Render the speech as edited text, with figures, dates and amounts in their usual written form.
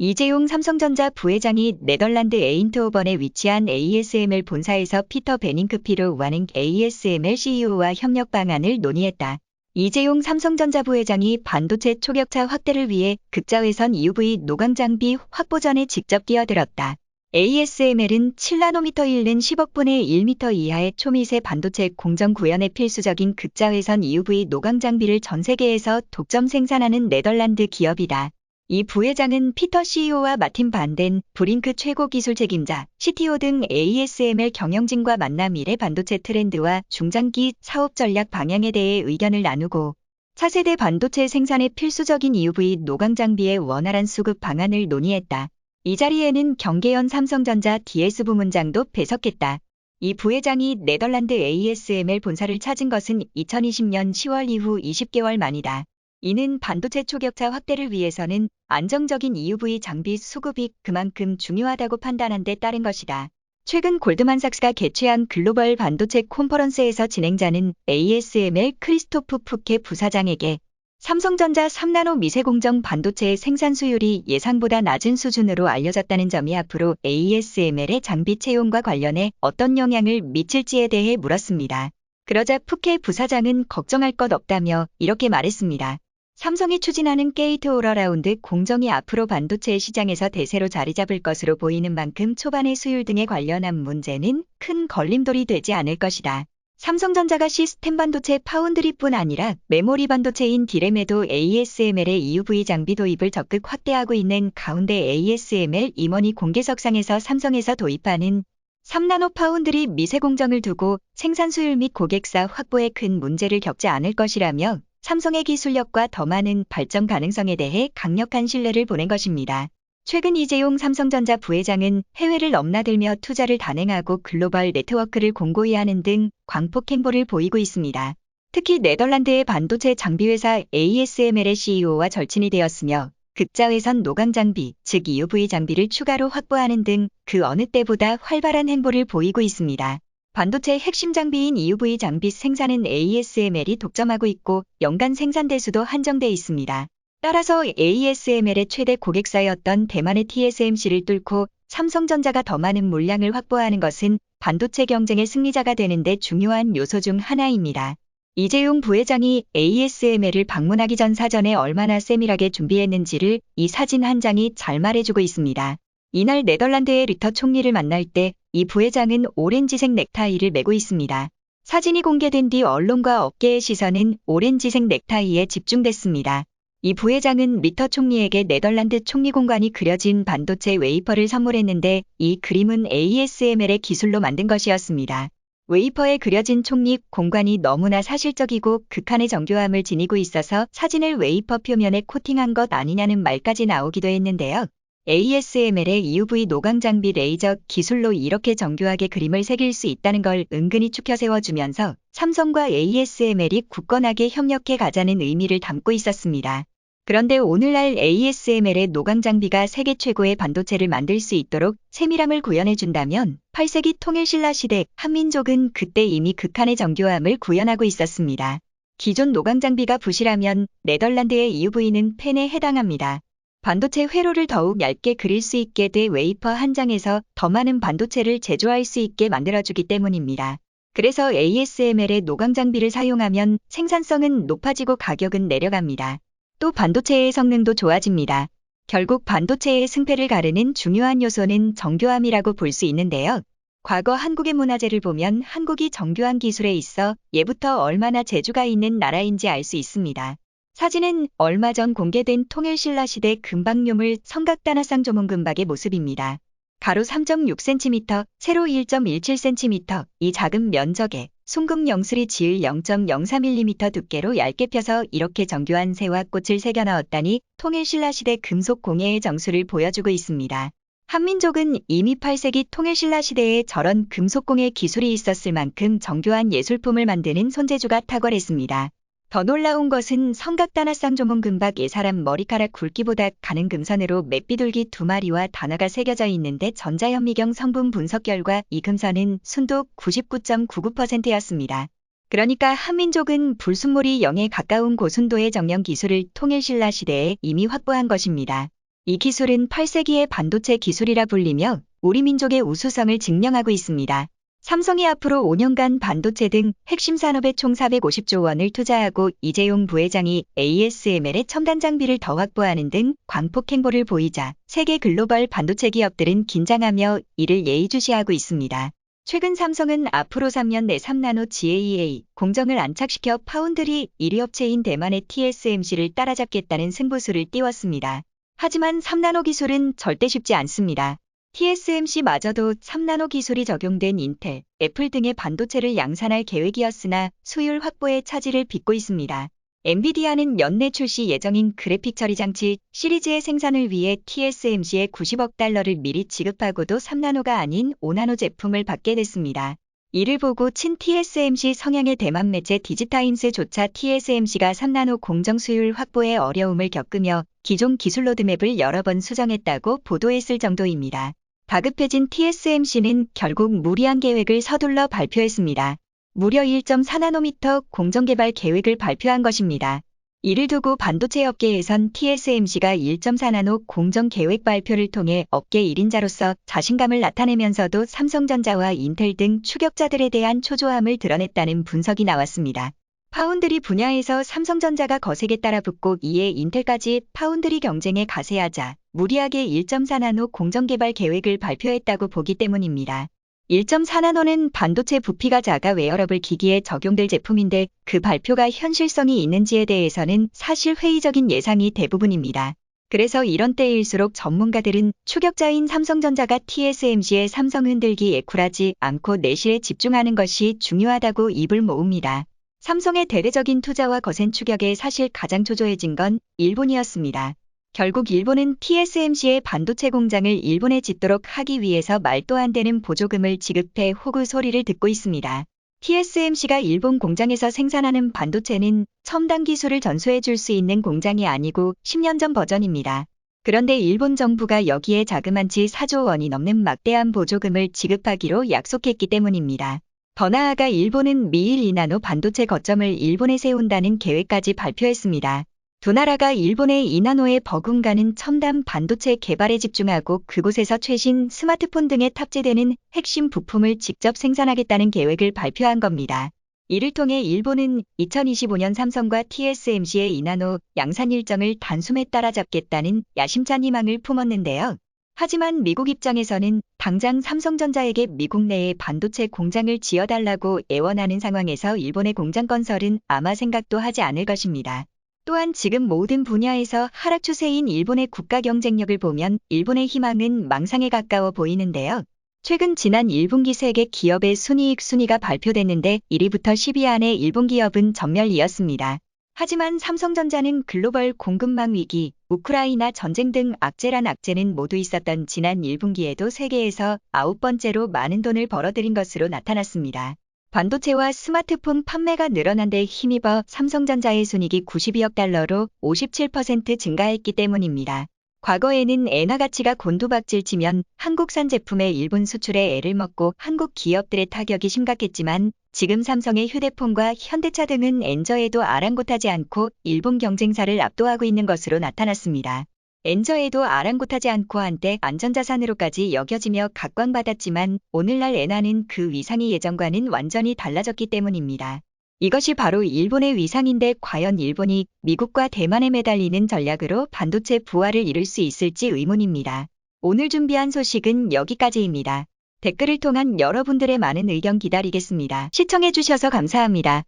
이재용 삼성전자 부회장이 네덜란드 에인트호번에 위치한 ASML 본사에서 피터 베닝크피르 와는 ASML CEO와 협력 방안을 논의했다. 이재용 삼성전자 부회장이 반도체 초격차 확대를 위해 극자외선 EUV 노광 장비 확보전에 직접 끼어들었다. ASML은 7나노미터 잃는 10억분의 1m 이하의 초미세 반도체 공정 구현에 필수적인 극자외선 EUV 노광 장비를 전 세계에서 독점 생산하는 네덜란드 기업이다. 이 부회장은 피터 CEO와 마틴 반덴 브링크 최고 기술 책임자, CTO 등 ASML 경영진과 만나 미래 반도체 트렌드와 중장기 사업 전략 방향에 대해 의견을 나누고 차세대 반도체 생산에 필수적인 EUV 노광 장비의 원활한 수급 방안을 논의했다. 이 자리에는 경계연 삼성전자 DS 부문장도 배석했다. 이 부회장이 네덜란드 ASML 본사를 찾은 것은 2020년 10월 이후 20개월 만이다. 이는 반도체 초격차 확대를 위해서는 안정적인 EUV 장비 수급이 그만큼 중요하다고 판단한 데 따른 것이다. 최근 골드만삭스가 개최한 글로벌 반도체 컨퍼런스에서 진행자는 ASML 크리스토프 푸케 부사장에게 삼성전자 3나노 미세공정 반도체의 생산 수율이 예상보다 낮은 수준으로 알려졌다는 점이 앞으로 ASML의 장비 채용과 관련해 어떤 영향을 미칠지에 대해 물었습니다. 그러자 푸케 부사장은 걱정할 것 없다며 이렇게 말했습니다. 삼성이 추진하는 게이트 올어라운드 공정이 앞으로 반도체 시장에서 대세로 자리 잡을 것으로 보이는 만큼 초반의 수율 등에 관련한 문제는 큰 걸림돌이 되지 않을 것이다. 삼성전자가 시스템 반도체 파운드리뿐 아니라 메모리 반도체인 디램에도 ASML의 EUV 장비 도입을 적극 확대하고 있는 가운데 ASML 임원이 공개석상에서 삼성에서 도입하는 3나노 파운드리 미세공정을 두고 생산 수율 및 고객사 확보에 큰 문제를 겪지 않을 것이라며 삼성의 기술력과 더 많은 발전 가능성에 대해 강력한 신뢰를 보낸 것입니다. 최근 이재용 삼성전자 부회장은 해외를 넘나들며 투자를 단행하고 글로벌 네트워크를 공고히 하는 등 광폭 행보를 보이고 있습니다. 특히 네덜란드의 반도체 장비회사 ASML의 CEO와 절친이 되었으며 극자외선 노광 장비, 즉 EUV 장비를 추가로 확보하는 등 그 어느 때보다 활발한 행보를 보이고 있습니다. 반도체 핵심 장비인 EUV 장비 생산은 ASML이 독점하고 있고 연간 생산 대수도 한정돼 있습니다. 따라서 ASML의 최대 고객사였던 대만의 TSMC를 뚫고 삼성전자가 더 많은 물량을 확보하는 것은 반도체 경쟁의 승리자가 되는 데 중요한 요소 중 하나입니다. 이재용 부회장이 ASML을 방문하기 전 사전에 얼마나 세밀하게 준비했는지를 이 사진 한 장이 잘 말해주고 있습니다. 이날 네덜란드의 르터 총리를 만날 때 이 부회장은 오렌지색 넥타이를 메고 있습니다. 사진이 공개된 뒤 언론과 업계의 시선은 오렌지색 넥타이에 집중됐습니다. 이 부회장은 르터 총리에게 네덜란드 총리 공관이 그려진 반도체 웨이퍼를 선물했는데 이 그림은 ASML의 기술로 만든 것이었습니다. 웨이퍼에 그려진 총리 공관이 너무나 사실적이고 극한의 정교함을 지니고 있어서 사진을 웨이퍼 표면에 코팅한 것 아니냐는 말까지 나오기도 했는데요. ASML의 EUV 노광 장비 레이저 기술로 이렇게 정교하게 그림을 새길 수 있다는 걸 은근히 추켜 세워주면서 삼성과 ASML이 굳건하게 협력해 가자는 의미를 담고 있었습니다. 그런데 오늘날 ASML의 노광 장비가 세계 최고의 반도체를 만들 수 있도록 세밀함을 구현해준다면 8세기 통일신라 시대 한민족은 그때 이미 극한의 정교함을 구현하고 있었습니다. 기존 노광 장비가 부실하면 네덜란드의 EUV는 펜에 해당합니다. 반도체 회로를 더욱 얇게 그릴 수 있게 돼 웨이퍼 한 장에서 더 많은 반도체를 제조할 수 있게 만들어주기 때문입니다. 그래서 ASML의 노광 장비를 사용하면 생산성은 높아지고 가격은 내려갑니다. 또 반도체의 성능도 좋아집니다. 결국 반도체의 승패를 가르는 중요한 요소는 정교함이라고 볼 수 있는데요. 과거 한국의 문화재를 보면 한국이 정교한 기술에 있어 예부터 얼마나 재주가 있는 나라인지 알 수 있습니다. 사진은 얼마 전 공개된 통일신라 시대 금박유물 성각단화상 조문금박의 모습입니다. 가로 3.6cm, 세로 1.17cm, 이 작은 면적에 순금 영슬이 지을 0.03mm 두께로 얇게 펴서 이렇게 정교한 새와 꽃을 새겨 넣었다니 통일신라 시대 금속 공예의 정수를 보여주고 있습니다. 한민족은 이미 8세기 통일신라 시대에 저런 금속 공예 기술이 있었을 만큼 정교한 예술품을 만드는 손재주가 탁월했습니다. 더 놀라운 것은 성각단화상 조문금박에 사람 머리카락 굵기보다 가는 금선으로 맷비둘기 2마리와 단어가 새겨져 있는데 전자현미경 성분 분석 결과 이 금선은 순도 99.99%였습니다. 그러니까 한민족은 불순물이 0에 가까운 고순도의 정령 기술을 통일신라 시대에 이미 확보한 것입니다. 이 기술은 8세기의 반도체 기술이라 불리며 우리 민족의 우수성을 증명하고 있습니다. 삼성이 앞으로 5년간 반도체 등 핵심 산업에 총 450조 원을 투자하고 이재용 부회장이 ASML의 첨단 장비를 더 확보하는 등 광폭 행보를 보이자 세계 글로벌 반도체 기업들은 긴장하며 이를 예의주시하고 있습니다. 최근 삼성은 앞으로 3년 내 3나노 GAA 공정을 안착시켜 파운드리 1위 업체인 대만의 TSMC를 따라잡겠다는 승부수를 띄웠습니다. 하지만 3나노 기술은 절대 쉽지 않습니다. TSMC마저도 3나노 기술이 적용된 인텔, 애플 등의 반도체를 양산할 계획이었으나 수율 확보에 차질을 빚고 있습니다. 엔비디아는 연내 출시 예정인 그래픽 처리 장치 시리즈의 생산을 위해 TSMC에 90억 달러를 미리 지급하고도 3나노가 아닌 5나노 제품을 받게 됐습니다. 이를 보고 친 TSMC 성향의 대만 매체 디지타임스조차 TSMC가 3나노 공정 수율 확보에 어려움을 겪으며 기존 기술 로드맵을 여러 번 수정했다고 보도했을 정도입니다. 다급해진 TSMC는 결국 무리한 계획을 서둘러 발표했습니다. 무려 1.4나노미터 공정개발 계획을 발표한 것입니다. 이를 두고 반도체 업계에선 TSMC가 1.4나노 공정 계획 발표를 통해 업계 1인자로서 자신감을 나타내면서도 삼성전자와 인텔 등 추격자들에 대한 초조함을 드러냈다는 분석이 나왔습니다. 파운드리 분야에서 삼성전자가 거세게 따라붙고 이에 인텔까지 파운드리 경쟁에 가세하자 무리하게 1.4나노 공정개발 계획을 발표했다고 보기 때문입니다. 1.4나노는 반도체 부피가 작아 웨어러블 기기에 적용될 제품인데 그 발표가 현실성이 있는지에 대해서는 사실 회의적인 예상이 대부분입니다. 그래서 이런 때일수록 전문가들은 추격자인 삼성전자가 TSMC의 삼성 흔들기에 굴하지 않고 내실에 집중하는 것이 중요하다고 입을 모읍니다. 삼성의 대대적인 투자와 거센 추격에 사실 가장 초조해진 건 일본이었습니다. 결국 일본은 TSMC의 반도체 공장을 일본에 짓도록 하기 위해서 말도 안 되는 보조금을 지급해 호구 소리를 듣고 있습니다. TSMC가 일본 공장에서 생산하는 반도체는 첨단 기술을 전수해 줄 수 있는 공장이 아니고 10년 전 버전입니다. 그런데 일본 정부가 여기에 자그만치 4조 원이 넘는 막대한 보조금을 지급하기로 약속했기 때문입니다. 더 나아가 일본은 미일 2나노 반도체 거점을 일본에 세운다는 계획까지 발표했습니다. 두 나라가 일본의 2나노에 버금가는 첨단 반도체 개발에 집중하고 그곳에서 최신 스마트폰 등에 탑재되는 핵심 부품을 직접 생산하겠다는 계획을 발표한 겁니다. 이를 통해 일본은 2025년 삼성과 TSMC의 2나노 양산 일정을 단숨에 따라잡겠다는 야심찬 희망을 품었는데요. 하지만 미국 입장에서는 당장 삼성전자에게 미국 내에 반도체 공장을 지어달라고 애원하는 상황에서 일본의 공장 건설은 아마 생각도 하지 않을 것입니다. 또한 지금 모든 분야에서 하락 추세인 일본의 국가 경쟁력을 보면 일본의 희망은 망상에 가까워 보이는데요. 최근 지난 1분기 세계 기업의 순이익 순위가 발표됐는데 1위부터 10위 안에 일본 기업은 전멸이었습니다. 하지만 삼성전자는 글로벌 공급망 위기, 우크라이나 전쟁 등 악재란 악재는 모두 있었던 지난 1분기에도 세계에서 9번째로 많은 돈을 벌어들인 것으로 나타났습니다. 반도체와 스마트폰 판매가 늘어난 데 힘입어 삼성전자의 순이익이 92억 달러로 57% 증가했기 때문입니다. 과거에는 엔화 가치가 곤두박질치면 한국산 제품의 일본 수출에 애를 먹고 한국 기업들의 타격이 심각했지만 지금 삼성의 휴대폰과 현대차 등은 엔저에도 아랑곳하지 않고 일본 경쟁사를 압도하고 있는 것으로 나타났습니다. 엔저에도 아랑곳하지 않고 한때 안전자산으로까지 여겨지며 각광받았지만 오늘날 엔화는 그 위상이 예전과는 완전히 달라졌기 때문입니다. 이것이 바로 일본의 위상인데 과연 일본이 미국과 대만에 매달리는 전략으로 반도체 부활을 이룰 수 있을지 의문입니다. 오늘 준비한 소식은 여기까지입니다. 댓글을 통한 여러분들의 많은 의견 기다리겠습니다. 시청해주셔서 감사합니다.